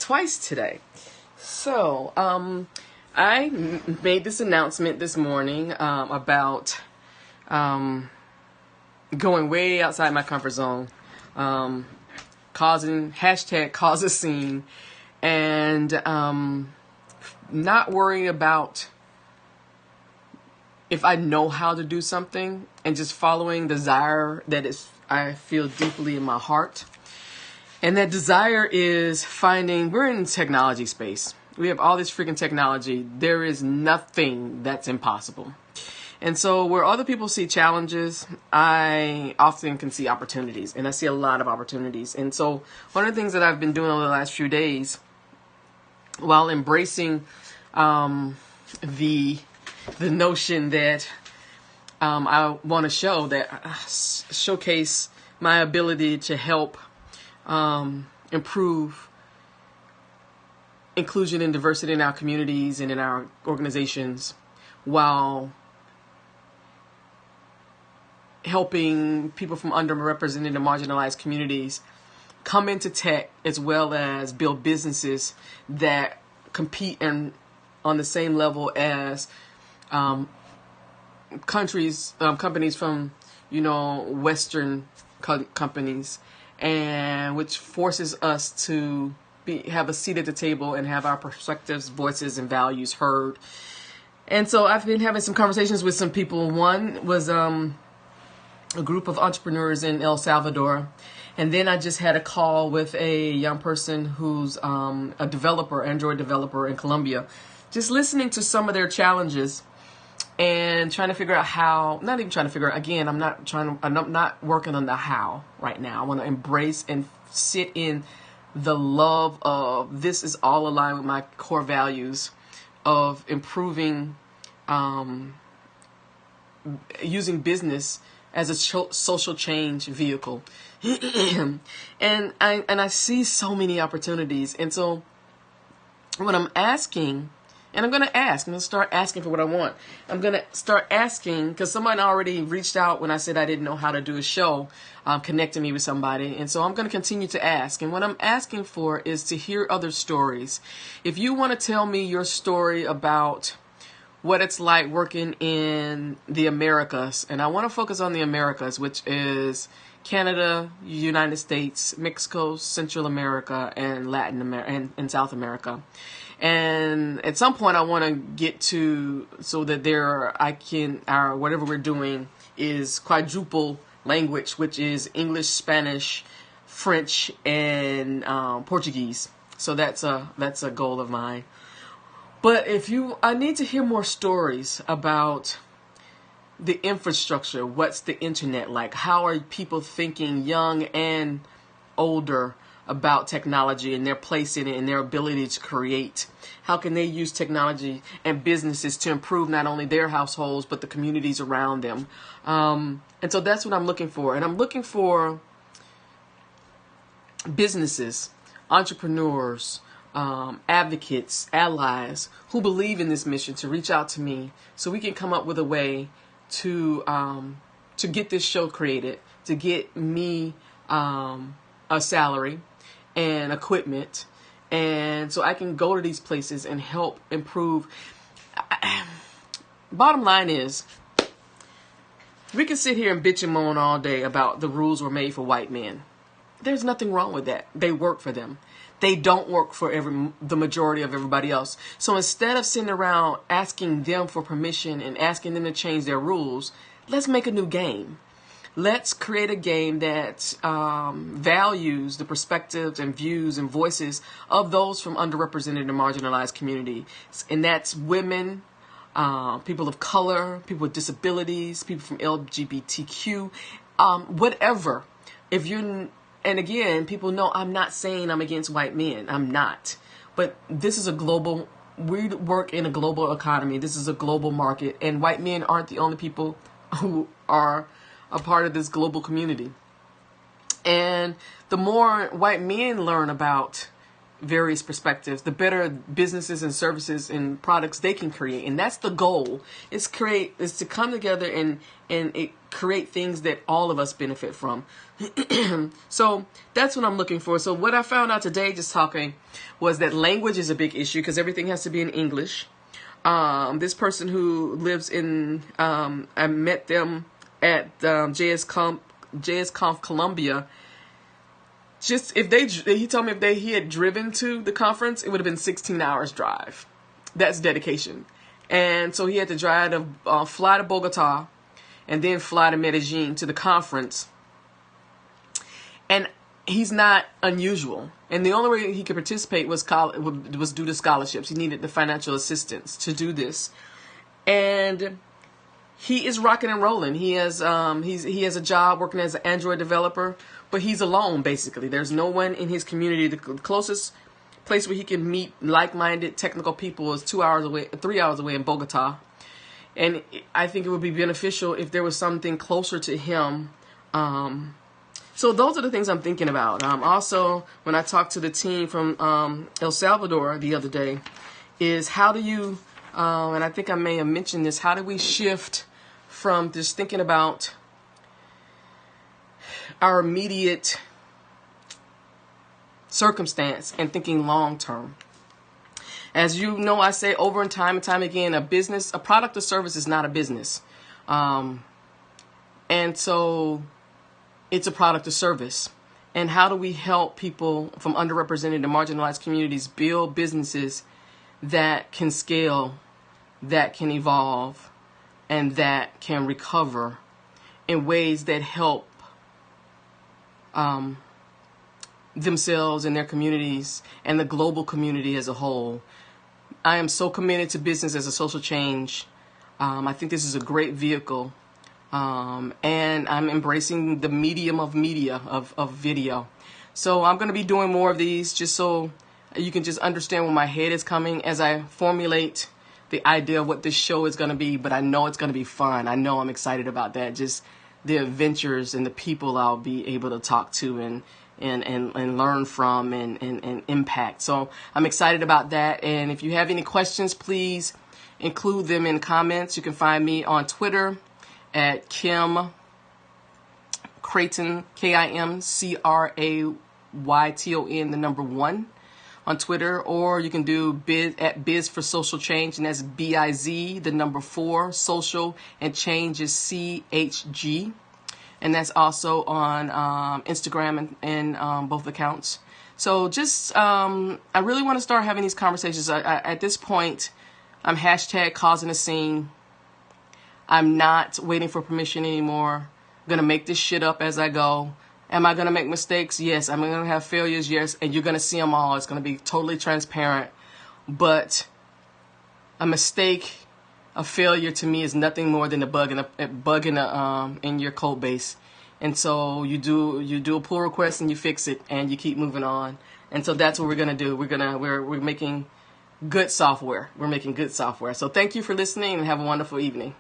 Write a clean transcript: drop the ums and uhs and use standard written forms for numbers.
twice today. So, I made this announcement this morning about going way outside my comfort zone, hashtag cause a scene, and not worrying about if I know how to do something and just following desire that I feel deeply in my heart. And that desire is we're in technology space. We have all this freaking technology. There is nothing that's impossible. And so where other people see challenges, I often can see opportunities, and I see a lot of opportunities. And so one of the things that I've been doing over the last few days, while embracing the notion that I want to showcase my ability to help improve inclusion and diversity in our communities and in our organizations, while helping people from underrepresented and marginalized communities come into tech, as well as build businesses that compete on the same level as companies from Western companies, and which forces us to have a seat at the table and have our perspectives, voices, and values heard. And so I've been having some conversations with some people. One was a group of entrepreneurs in El Salvador. And then I just had a call with a young person who's a developer, Android developer in Colombia, just listening to some of their challenges and trying to figure out again, I'm not working on the how right now. I want to embrace and sit in the love of this is all aligned with my core values of improving, using business as a social change vehicle. and I see so many opportunities. And so what I'm asking, and I'm going to start asking for what I want. I'm going to start asking because someone already reached out when I said I didn't know how to do a show, connecting me with somebody. And so I'm going to continue to ask. And what I'm asking for is to hear other stories. If you want to tell me your story about what it's like working in the Americas, and I want to focus on the Americas, which is Canada, United States, Mexico, Central America, and Latin America, and South America. And at some point I want to get to so that whatever we're doing is quadruple language, which is English, Spanish, French, and Portuguese. So that's a goal of mine. But I need to hear more stories about the infrastructure. What's the internet like? How are people thinking, young and older, about technology and their place in it and their ability to create? How can they use technology and businesses to improve not only their households, but the communities around them? And so that's what I'm looking for. And I'm looking for businesses, entrepreneurs, advocates, allies who believe in this mission to reach out to me so we can come up with a way to get this show created, to get me a salary and equipment, and so I can go to these places and help improve. Bottom line is, we can sit here and bitch and moan all day about the rules were made for white men. There's nothing wrong with that. They work for them. They don't work for the majority of everybody else. So instead of sitting around asking them for permission and asking them to change their rules, let's make a new game. Let's create a game that values the perspectives and views and voices of those from underrepresented and marginalized communities. And that's women, people of color, people with disabilities, people from LGBTQ, whatever. And again, people know I'm not saying I'm against white men. I'm not. But this is we work in a global economy. This is a global market. And white men aren't the only people who are a part of this global community. And the more white men learn about various perspectives, the better businesses and services and products they can create. And that's the goal, is to come together and create things that all of us benefit from. So that's what I'm looking for. So what I found out today, just talking, was that language is a big issue because everything has to be in English. This person who lives in, I met them at JS Conf Columbia. Just he told me if he had driven to the conference, it would have been 16 hours drive. That's dedication. And so he had to drive to fly to Bogota and then fly to Medellin to the conference. And he's not unusual. And the only way he could participate was due to scholarships. He needed the financial assistance to do this. And he is rocking and rolling. He has a job working as an Android developer, but he's alone basically. There's no one in his community. The closest place where he can meet like-minded technical people is 3 hours away in Bogota. And I think it would be beneficial if there was something closer to him. So those are the things I'm thinking about. Also, when I talked to the team from El Salvador the other day, is how do you, and I think I may have mentioned this, how do we shift from just thinking about our immediate circumstance and thinking long term? As you know, I say over and time again, a product or service is not a business. And so it's a product or service. And how do we help people from underrepresented and marginalized communities build businesses that can scale, that can evolve, and that can recover in ways that help themselves and their communities and the global community as a whole? I am so committed to business as a social change. I think this is a great vehicle. And I'm embracing the medium of video. So I'm going to be doing more of these just so you can just understand where my head is coming as I formulate the idea of what this show is going to be. But I know it's going to be fun. I know I'm excited about that. Just the adventures and the people I'll be able to talk to and learn from and impact. So I'm excited about that. And if you have any questions, please include them in comments. You can find me on Twitter at Kim Crayton, KIMCRAYTON, the number 1 on Twitter, or you can do Biz for Social Change, and that's BIZ, the number 4, social, and change is CHG. And that's also on Instagram and both accounts. So just, I really want to start having these conversations. At this point, I'm hashtag causing a scene. I'm not waiting for permission anymore. I'm going to make this shit up as I go. Am I going to make mistakes? Yes. Am I going to have failures? Yes. And you're going to see them all. It's going to be totally transparent. But a mistake, a failure to me is nothing more than a bug in your code base. And so you do a pull request and you fix it and you keep moving on. And so that's what we're going to do. We're making good software. We're making good software. So thank you for listening and have a wonderful evening.